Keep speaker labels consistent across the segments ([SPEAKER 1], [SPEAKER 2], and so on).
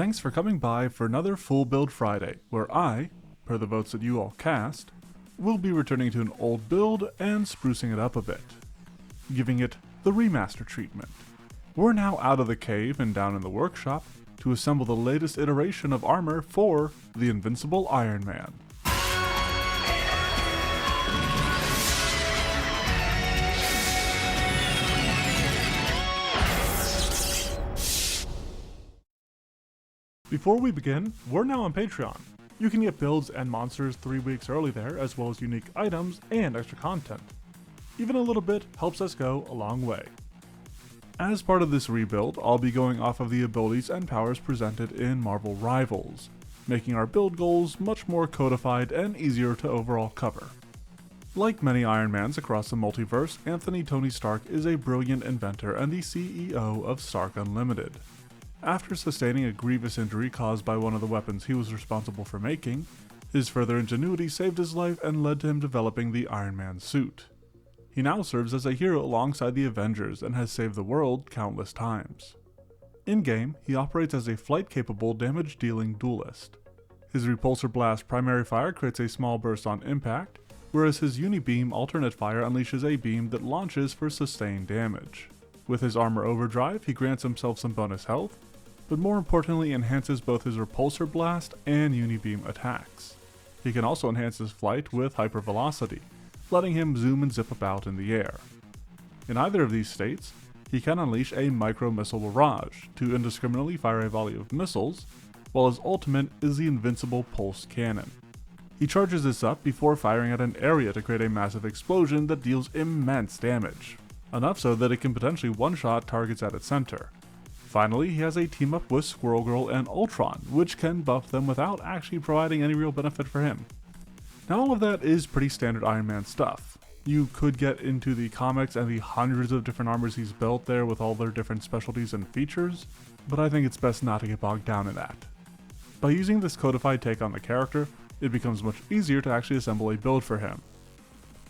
[SPEAKER 1] Thanks for coming by for another Full Build Friday, where I, per the votes that you all cast, will be returning to an old build and sprucing it up a bit, giving it the remaster treatment. We're now out of the cave and down in the workshop to assemble the latest iteration of armor for the Invincible Iron Man. Before we begin, we're now on Patreon. You can get builds and monsters 3 weeks early there, as well as unique items and extra content. Even a little bit helps us go a long way. As part of this rebuild, I'll be going off of the abilities and powers presented in Marvel Rivals, making our build goals much more codified and easier to overall cover. Like many Iron Mans across the multiverse, Anthony Tony Stark is a brilliant inventor and the CEO of Stark Unlimited. After sustaining a grievous injury caused by one of the weapons he was responsible for making, his further ingenuity saved his life and led to him developing the Iron Man suit. He now serves as a hero alongside the Avengers and has saved the world countless times. In-game, he operates as a flight-capable damage-dealing duelist. His Repulsor Blast primary fire creates a small burst on impact, whereas his Unibeam alternate fire unleashes a beam that launches for sustained damage. With his Armor Overdrive, he grants himself some bonus health, but more importantly enhances both his Repulsor Blast and Unibeam attacks. He can also enhance his flight with Hypervelocity, letting him zoom and zip about in the air. In either of these states, he can unleash a Micro-Missile Barrage to indiscriminately fire a volley of missiles, while his ultimate is the Invincible Pulse Cannon. He charges this up before firing at an area to create a massive explosion that deals immense damage, enough so that it can potentially one-shot targets at its center. Finally, he has a team-up with Squirrel Girl and Ultron, which can buff them without actually providing any real benefit for him. Now all of that is pretty standard Iron Man stuff. You could get into the comics and the hundreds of different armors he's built there with all their different specialties and features, but I think it's best not to get bogged down in that. By using this codified take on the character, it becomes much easier to actually assemble a build for him.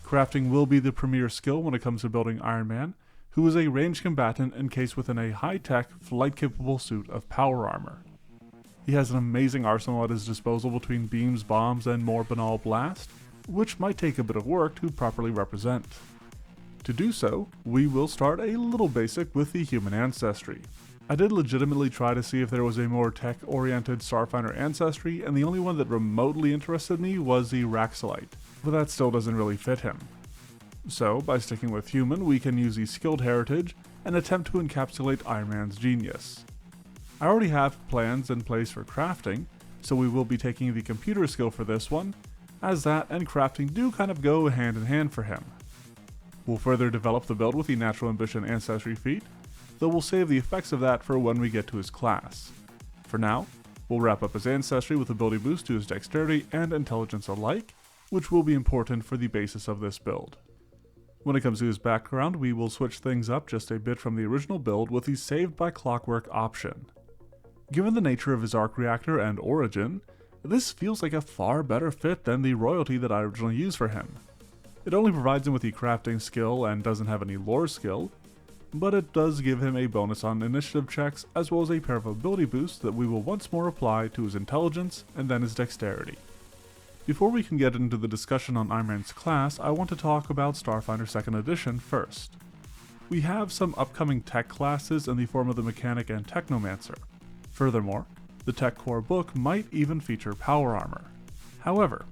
[SPEAKER 1] Crafting will be the premier skill when it comes to building Iron Man, who is a ranged combatant encased within a high-tech, flight-capable suit of power armor. He has an amazing arsenal at his disposal between beams, bombs, and more banal blast, which might take a bit of work to properly represent. To do so, we will start a little basic with the human ancestry. I did legitimately try to see if there was a more tech-oriented Starfinder ancestry, and the only one that remotely interested me was the Raxolite, but that still doesn't really fit him. So, by sticking with human, we can use the skilled heritage and attempt to encapsulate Iron Man's genius. I already have plans in place for crafting, so we will be taking the computer skill for this one, as that and crafting do kind of go hand in hand for him. We'll further develop the build with the Natural Ambition Ancestry feat, though we'll save the effects of that for when we get to his class. For now, we'll wrap up his ancestry with ability boost to his dexterity and intelligence alike, which will be important for the basis of this build. When it comes to his background, we will switch things up just a bit from the original build with the Saved by Clockwork option. Given the nature of his arc reactor and origin, this feels like a far better fit than the royalty that I originally used for him. It only provides him with the crafting skill and doesn't have any lore skill, but it does give him a bonus on initiative checks as well as a pair of ability boosts that we will once more apply to his intelligence and then his dexterity. Before we can get into the discussion on Iron Man's class, I want to talk about Starfinder 2nd Edition first. We have some upcoming tech classes in the form of the Mechanic and Technomancer. Furthermore, the Tech Core book might even feature power armor. However,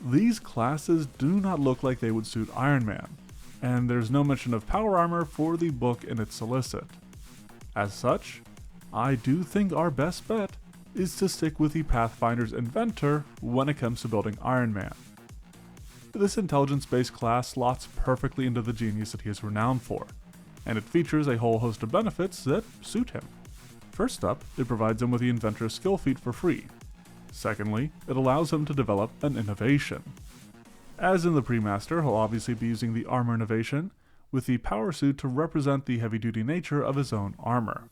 [SPEAKER 1] these classes do not look like they would suit Iron Man, and there's no mention of power armor for the book in its solicit. As such, I do think our best bet is to stick with the Pathfinder's Inventor when it comes to building Iron Man. This intelligence-based class slots perfectly into the genius that he is renowned for, and it features a whole host of benefits that suit him. First up, it provides him with the Inventor skill feat for free. Secondly, it allows him to develop an innovation. As in the Premaster, he'll obviously be using the Armor Innovation, with the Power Suit to represent the heavy-duty nature of his own armor.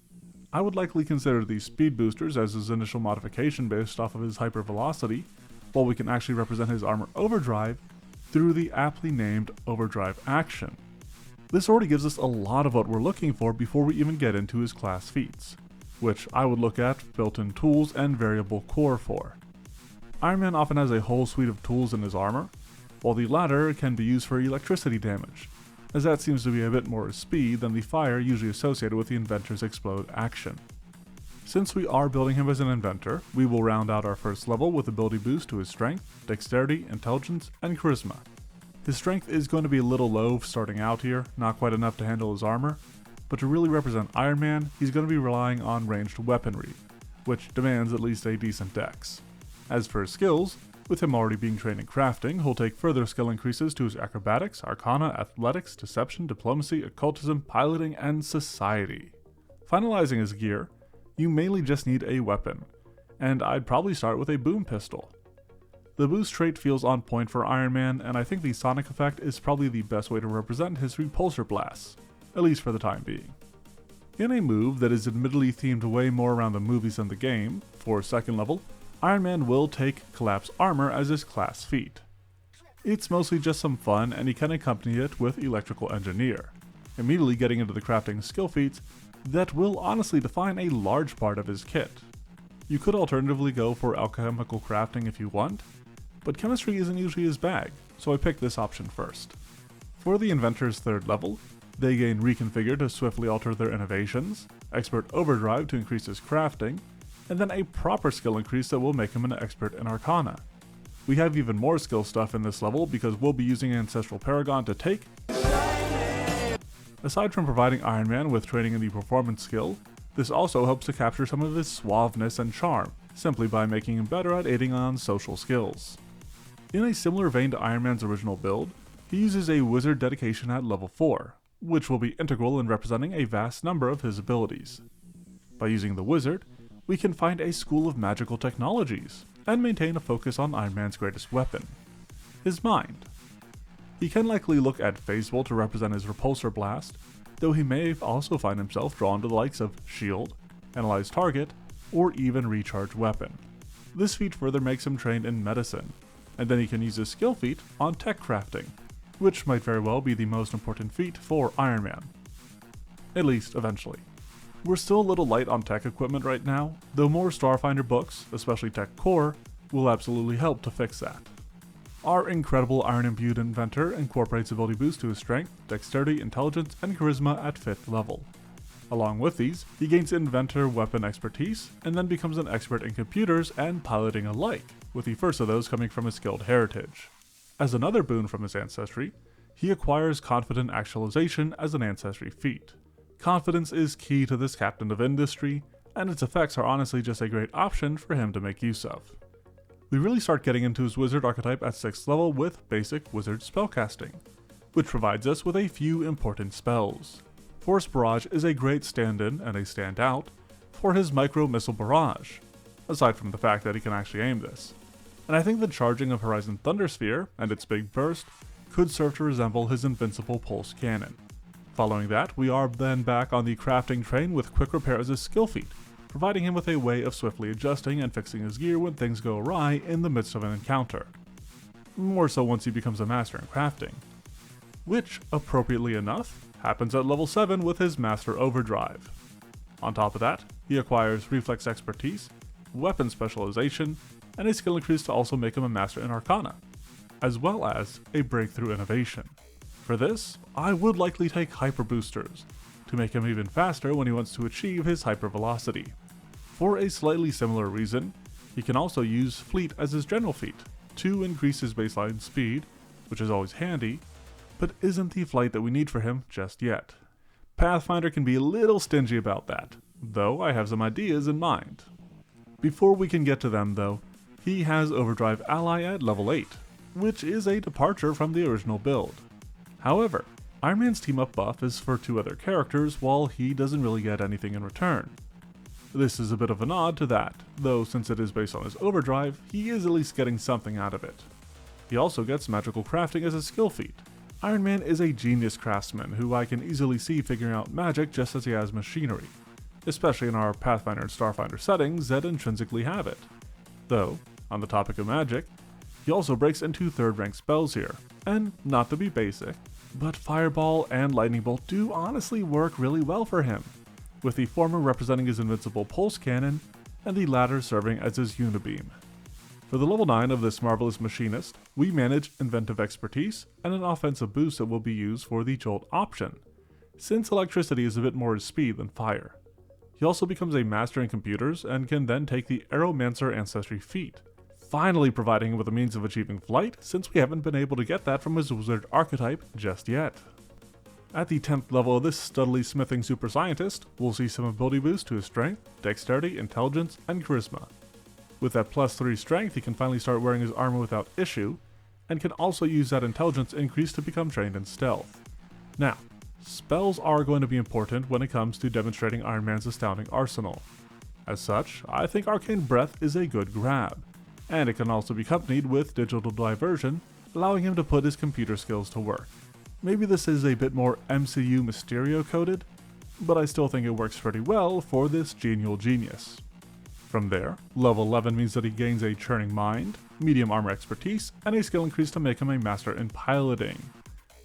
[SPEAKER 1] I would likely consider these speed boosters as his initial modification based off of his hypervelocity, while we can actually represent his armor overdrive through the aptly named overdrive action. This already gives us a lot of what we're looking for before we even get into his class feats. which I would look at built-in tools and variable core for. Iron Man often has a whole suite of tools in his armor, while the latter can be used for electricity damage, as that seems to be a bit more speed than the fire usually associated with the Inventor's explode action. Since we are building him as an Inventor, we will round out our first level with ability boost to his strength, dexterity, intelligence, and charisma. His strength is going to be a little low starting out here, not quite enough to handle his armor, but to really represent Iron Man, he's going to be relying on ranged weaponry, which demands at least a decent dex. As for his skills, with him already being trained in crafting, he'll take further skill increases to his acrobatics, arcana, athletics, deception, diplomacy, occultism, piloting, and society. Finalizing his gear, you mainly just need a weapon, and I'd probably start with a boom pistol. The boost trait feels on point for Iron Man, and I think the sonic effect is probably the best way to represent his repulsor blasts, at least for the time being. In a move that is admittedly themed way more around the movies than the game, for second level, Iron Man will take Collapse Armor as his class feat. It's mostly just some fun, and he can accompany it with Electrical Engineer, immediately getting into the crafting skill feats that will honestly define a large part of his kit. You could alternatively go for alchemical crafting if you want, but chemistry isn't usually his bag, so I picked this option first. For the Inventor's third level, they gain Reconfigure to swiftly alter their innovations, Expert Overdrive to increase his crafting, and then a proper skill increase that will make him an expert in Arcana. We have even more skill stuff in this level because we'll be using Ancestral Paragon to take. Aside from providing Iron Man with training in the performance skill, this also helps to capture some of his suaveness and charm, simply by making him better at aiding on social skills. In a similar vein to Iron Man's original build, he uses a Wizard dedication at level 4, which will be integral in representing a vast number of his abilities. By using the Wizard, we can find a school of magical technologies, and maintain a focus on Iron Man's greatest weapon, his mind. He can likely look at Phasebolt to represent his repulsor blast, though he may also find himself drawn to the likes of Shield, Analyze Target, or even Recharge Weapon. This feat further makes him trained in medicine, and then he can use his skill feat on tech crafting, which might very well be the most important feat for Iron Man. At least, eventually. We're still a little light on tech equipment right now, though more Starfinder books, especially Tech Core, will absolutely help to fix that. Our incredible Iron-imbued Inventor incorporates ability boost to his strength, dexterity, intelligence, and charisma at 5th level. Along with these, he gains Inventor weapon expertise, and then becomes an expert in computers and piloting alike, with the first of those coming from his skilled heritage. As another boon from his ancestry, he acquires Confident Actualization as an ancestry feat. Confidence is key to this captain of industry, and its effects are honestly just a great option for him to make use of. We really start getting into his wizard archetype at 6th level with basic wizard spellcasting, which provides us with a few important spells. Force Barrage is a great stand-in and a standout for his micro missile barrage, aside from the fact that he can actually aim this. And I think the charging of Horizon Thundersphere and its big burst could serve to resemble his invincible pulse cannon. Following that, we are then back on the crafting train with Quick Repair as his skill feat, providing him with a way of swiftly adjusting and fixing his gear when things go awry in the midst of an encounter. More so once he becomes a master in crafting. Which, appropriately enough, happens at level 7 with his Master Overdrive. On top of that, he acquires Reflex Expertise, Weapon Specialization, and a skill increase to also make him a Master in Arcana, as well as a Breakthrough Innovation. For this, I would likely take Hyper Boosters, to make him even faster when he wants to achieve his hypervelocity. For a slightly similar reason, he can also use Fleet as his general feat, to increase his baseline speed, which is always handy, but isn't the flight that we need for him just yet. Pathfinder can be a little stingy about that, though I have some ideas in mind. Before we can get to them though, he has Overdrive Ally at level 8, which is a departure from the original build. However, Iron Man's team-up buff is for 2 other characters, while he doesn't really get anything in return. This is a bit of a nod to that, though since it is based on his overdrive, he is at least getting something out of it. He also gets magical crafting as a skill feat. Iron Man is a genius craftsman who I can easily see figuring out magic just as he has machinery, especially in our Pathfinder and Starfinder settings that intrinsically have it. Though, on the topic of magic, he also breaks into 3rd rank spells here, and not to be basic, but Fireball and Lightning Bolt do honestly work really well for him. with the former representing his invincible pulse cannon and the latter serving as his unibeam. For the level 9 of this marvelous machinist, we manage inventive expertise and an offensive boost that will be used for the jolt option, since electricity is a bit more his speed than fire. He also becomes a master in computers and can then take the Aeromancer Ancestry feat, finally providing him with a means of achieving flight since we haven't been able to get that from his wizard archetype just yet. At the 10th level of this studly smithing super scientist, we'll see some ability boost to his strength, dexterity, intelligence, and charisma. With that +3 strength, he can finally start wearing his armor without issue, and can also use that intelligence increase to become trained in stealth. Now, spells are going to be important when it comes to demonstrating Iron Man's astounding arsenal. As such, I think Arcane Breath is a good grab, and it can also be accompanied with Digital Diversion, allowing him to put his computer skills to work. Maybe this is a bit more MCU Mysterio coded, but I still think it works pretty well for this genial genius. From there, level 11 means that he gains a Churning Mind, medium armor expertise, and a skill increase to make him a master in piloting,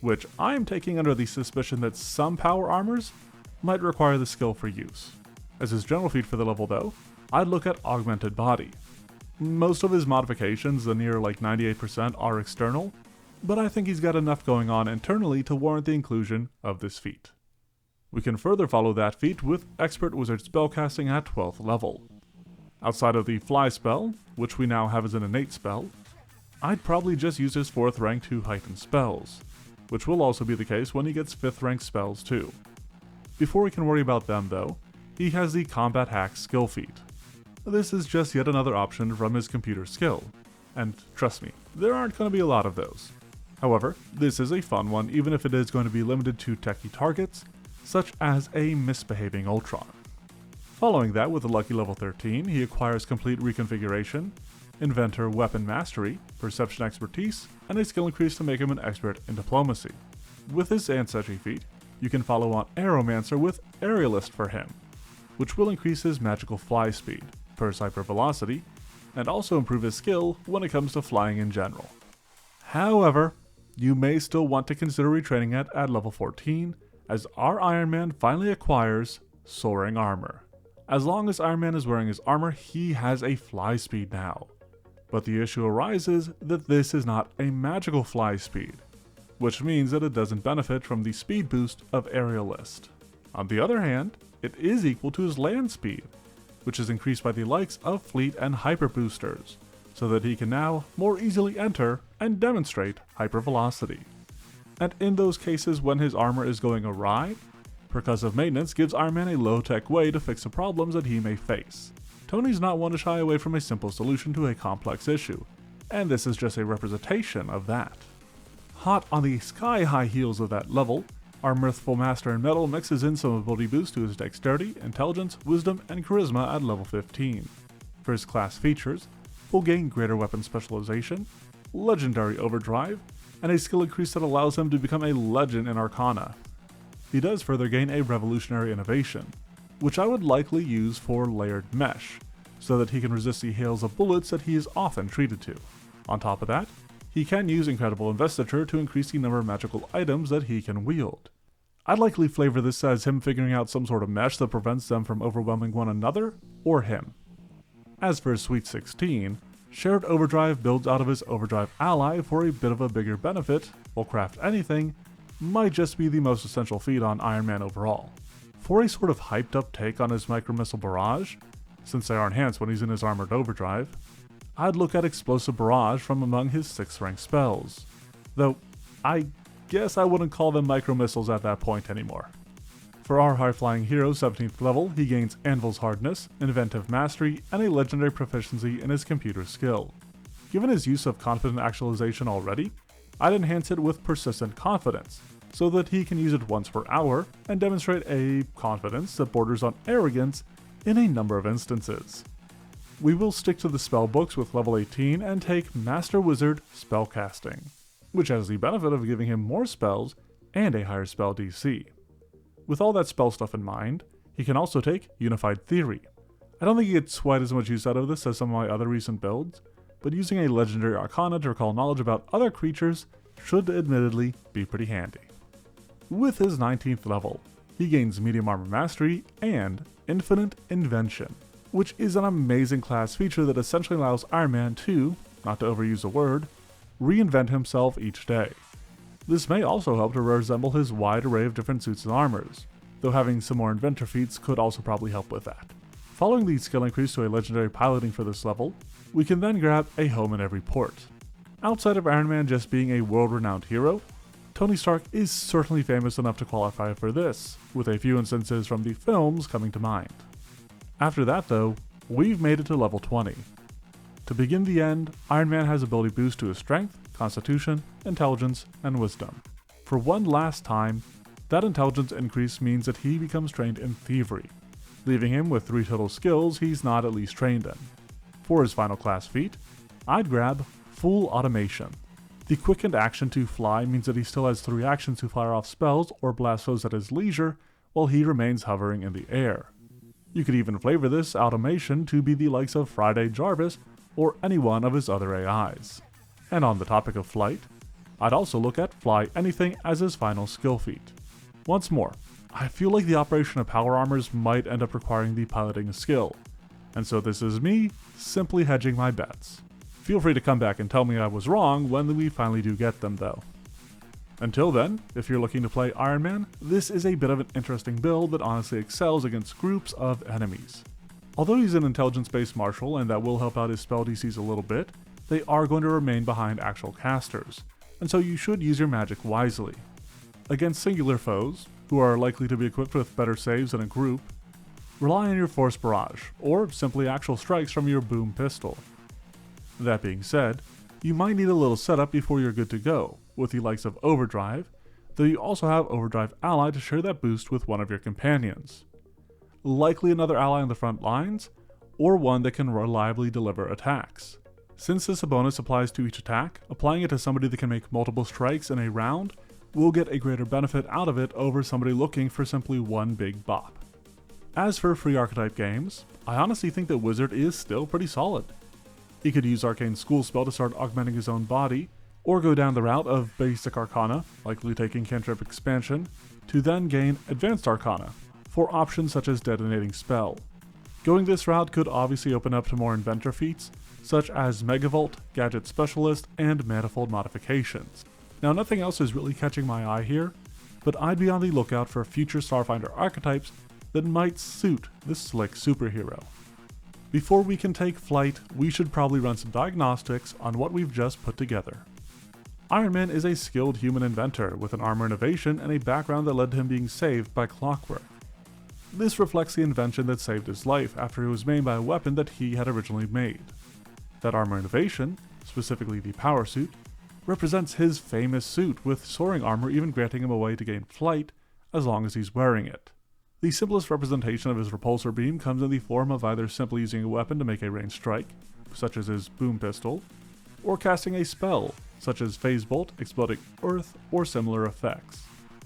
[SPEAKER 1] which I am taking under the suspicion that some power armors might require the skill for use. As his general feat for the level though, I'd look at Augmented Body. Most of his modifications, the near like 98%, are external, but I think he's got enough going on internally to warrant the inclusion of this feat. We can further follow that feat with Expert Wizard Spellcasting at 12th level. Outside of the Fly spell, which we now have as an innate spell, I'd probably just use his 4th rank to heighten spells, which will also be the case when he gets 5th rank spells too. Before we can worry about them though, he has the Combat Hack skill feat. This is just yet another option from his computer skill, and trust me, there aren't going to be a lot of those. However, this is a fun one even if it is going to be limited to techie targets, such as a misbehaving Ultron. Following that with a lucky level 13, he acquires Complete Reconfiguration, Inventor Weapon Mastery, Perception Expertise, and a skill increase to make him an expert in Diplomacy. With his Ancestry feat, you can follow on Aeromancer with Aerialist for him, which will increase his magical fly speed, Burst Hypervelocity, and also improve his skill when it comes to flying in general. However, you may still want to consider retraining it at level 14, as our Iron Man finally acquires Soaring Armor. As long as Iron Man is wearing his armor, he has a fly speed now. But the issue arises that this is not a magical fly speed, which means that it doesn't benefit from the speed boost of Aerialist. On the other hand, it is equal to his land speed, which is increased by the likes of Fleet and Hyper Boosters, so that he can now more easily enter and demonstrate hypervelocity. And in those cases when his armor is going awry, Percussive Maintenance gives Iron Man a low-tech way to fix the problems that he may face. Tony's not one to shy away from a simple solution to a complex issue, and this is just a representation of that. Hot on the sky-high heels of that level, our mirthful master in metal mixes in some ability boost to his dexterity, intelligence, wisdom, and charisma at level 15. For his class features, he'll gain greater weapon specialization, legendary overdrive, and a skill increase that allows him to become a legend in Arcana. He does further gain a revolutionary innovation, which I would likely use for layered mesh, so that he can resist the hails of bullets that he is often treated to. On top of that, he can use Incredible Investiture to increase the number of magical items that he can wield. I'd likely flavor this as him figuring out some sort of mesh that prevents them from overwhelming one another, or him. As for his Sweet 16, Shared Overdrive builds out of his Overdrive ally for a bit of a bigger benefit, while Craft Anything might just be the most essential feat on Iron Man overall. For a sort of hyped up take on his Micromissile Barrage, since they are enhanced when he's in his Armored Overdrive, I'd look at Explosive Barrage from among his 6th rank spells, though I guess I wouldn't call them micromissiles at that point anymore. For our high-flying hero 17th level, he gains Anvil's Hardness, Inventive Mastery, and a legendary proficiency in his computer skill. Given his use of Confident Actualization already, I'd enhance it with Persistent Confidence, so that he can use it once per hour and demonstrate a confidence that borders on arrogance in a number of instances. We will stick to the spell books with level 18 and take Master Wizard Spellcasting, which has the benefit of giving him more spells and a higher spell DC. With all that spell stuff in mind, he can also take Unified Theory. I don't think he gets quite as much use out of this as some of my other recent builds, but using a legendary arcana to recall knowledge about other creatures should admittedly be pretty handy. With his 19th level, he gains medium armor mastery and infinite invention, which is an amazing class feature that essentially allows Iron Man to, not to overuse a word, reinvent himself each day. This may also help to resemble his wide array of different suits and armors, though having some more Inventor feats could also probably help with that. Following the skill increase to a legendary piloting for this level, we can then grab a home in every port. Outside of Iron Man just being a world-renowned hero, Tony Stark is certainly famous enough to qualify for this, with a few instances from the films coming to mind. After that though, we've made it to level 20. To begin the end, Iron Man has ability boost to his strength, constitution, intelligence, and wisdom. For one last time, that intelligence increase means that he becomes trained in thievery, leaving him with 3 total skills he's not at least trained in. For his final class feat, I'd grab Full Automation. The quickened action to fly means that he still has 3 actions to fire off spells or blast foes at his leisure while he remains hovering in the air. You could even flavor this automation to be the likes of Friday Jarvis or any one of his other AIs. And on the topic of flight, I'd also look at Fly Anything as his final skill feat. Once more, I feel like the operation of power armors might end up requiring the piloting skill, and so this is me simply hedging my bets. Feel free to come back and tell me I was wrong when we finally do get them though. Until then, if you're looking to play Iron Man, this is a bit of an interesting build that honestly excels against groups of enemies. Although he's an intelligence-based martial and that will help out his spell DCs a little bit, they are going to remain behind actual casters, and so you should use your magic wisely. Against singular foes, who are likely to be equipped with better saves than a group, rely on your Force Barrage, or simply actual strikes from your Boom Pistol. That being said, you might need a little setup before you're good to go, with the likes of Overdrive, though you also have Overdrive Ally to share that boost with one of your companions. Likely another ally on the front lines, or one that can reliably deliver attacks. Since this bonus applies to each attack, applying it to somebody that can make multiple strikes in a round will get a greater benefit out of it over somebody looking for simply one big bop. As for free Archetype games, I honestly think that Wizard is still pretty solid. He could use Arcane School Spell to start augmenting his own body, or go down the route of Basic Arcana, likely taking Cantrip Expansion, to then gain Advanced Arcana, for options such as Detonating Spell. Going this route could obviously open up to more Inventor feats, such as Megavolt, Gadget Specialist, and Manifold modifications. Now nothing else is really catching my eye here, but I'd be on the lookout for future Starfinder archetypes that might suit this slick superhero. Before we can take flight, we should probably run some diagnostics on what we've just put together. Iron Man is a skilled human inventor with an armor innovation and a background that led to him being saved by clockwork. This reflects the invention that saved his life after he was maimed by a weapon that he had originally made. That armor innovation, specifically the power suit, represents his famous suit, with soaring armor even granting him a way to gain flight as long as he's wearing it. The simplest representation of his repulsor beam comes in the form of either simply using a weapon to make a ranged strike, such as his Boom Pistol, or casting a spell, such as Phase Bolt, Exploding Earth, or similar effects.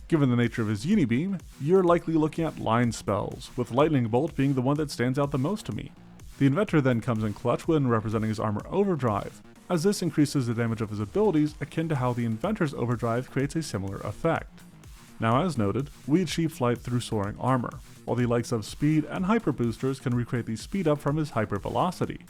[SPEAKER 1] Given the nature of his Unibeam, you're likely looking at line spells, with Lightning Bolt being the one that stands out the most to me. The Inventor then comes in clutch when representing his armor Overdrive, as this increases the damage of his abilities akin to how the Inventor's Overdrive creates a similar effect. Now as noted, we achieve flight through soaring armor, while the likes of Speed and Hyper Boosters can recreate the speed up from his Hyper Velocity.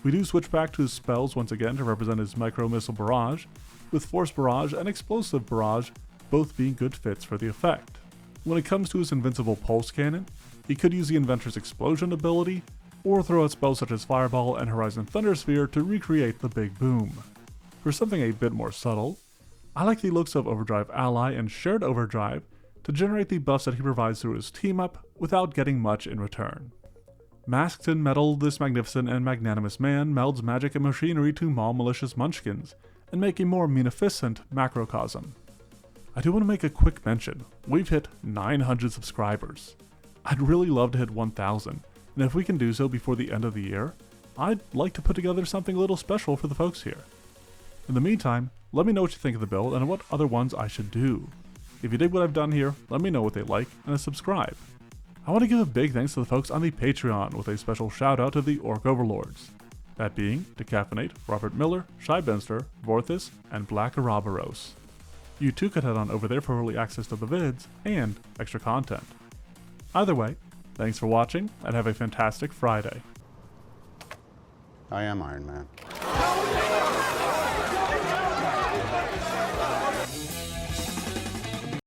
[SPEAKER 1] We do switch back to his spells once again to represent his Micro Missile Barrage, with Force Barrage and Explosive Barrage both being good fits for the effect. When it comes to his Invincible Pulse Cannon, he could use the Inventor's Explosion ability, or throw out spells such as Fireball and Horizon Thundersphere to recreate the Big Boom. For something a bit more subtle, I like the looks of Overdrive Ally and Shared Overdrive to generate the buffs that he provides through his team-up without getting much in return. Masked in metal, this magnificent and magnanimous man melds magic and machinery to maul malicious munchkins, and make a more munificent macrocosm. I do want to make a quick mention, we've hit 900 subscribers. I'd really love to hit 1,000, and if we can do so before the end of the year, I'd like to put together something a little special for the folks here. In the meantime, let me know what you think of the build and what other ones I should do. If you dig what I've done here, let me know what they like and subscribe. I want to give a big thanks to the folks on the Patreon with a special shout out to the Orc Overlords. That being Decaffeinate, Robert Miller, Shy Benster, Vorthis, and Black Arabaros. You too could head on over there for early access to the vids and extra content. Either way, thanks for watching and have a fantastic Friday.
[SPEAKER 2] I am Iron Man.